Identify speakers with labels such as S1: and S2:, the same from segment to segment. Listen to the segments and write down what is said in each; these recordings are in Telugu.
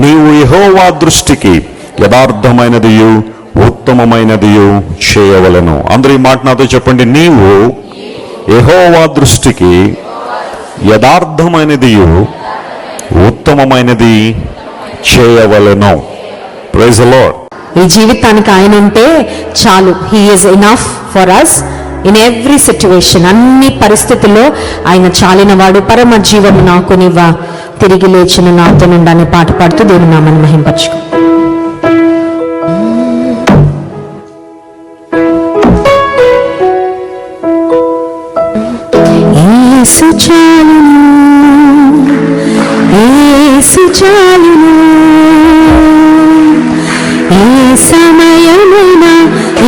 S1: నీవు యెహోవా దృష్టికి యథార్థమైనదియు ఉత్తమమైనదియు చేయవలెను. అందరూ ఈ మాట నాతో చెప్పండి. నీవు యెహోవా దృష్టికి యథార్థమైనదియు ఉత్తమమైనది చేయవలెను. Praise the Lord.
S2: ఈ జీవితానికి ఆయన ఉంటే చాలు. He is enough for us in every situation. అన్ని పరిస్థితుల్లో ఆయన చాలినవాడు. పరమ జీవము నాకు నివ్వ, తిరిగి లేచిన నాతో నుండి అనే పాట పాడుతూ దేవుని నామాన్ని మహింపరచుకో. యేసు చాలును, యేసు చాలును, ఏ సమయమున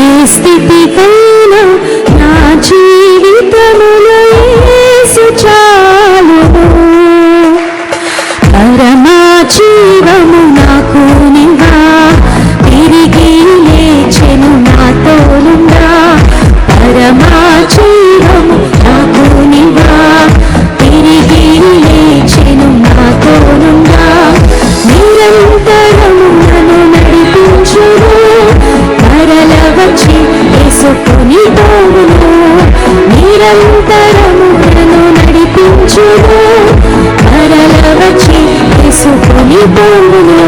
S2: ఏ స్థితికైనా నా జీవితములో యేసు చాలును. పరమా జీవము నాకు నివ్వ, తిరిగి లేచెను నాతోనుండా. పరమా జీవము నాకు నివ్వ, తిరిగి లేచెను నాతోనుండా. నిరంతరము నన్ను నడిపించును, మరల వచ్చి యేసుకొని పోవును. నిరంతరము నన్ను నడిపించును, మరల వచ్చి యేసుకొని పోవును.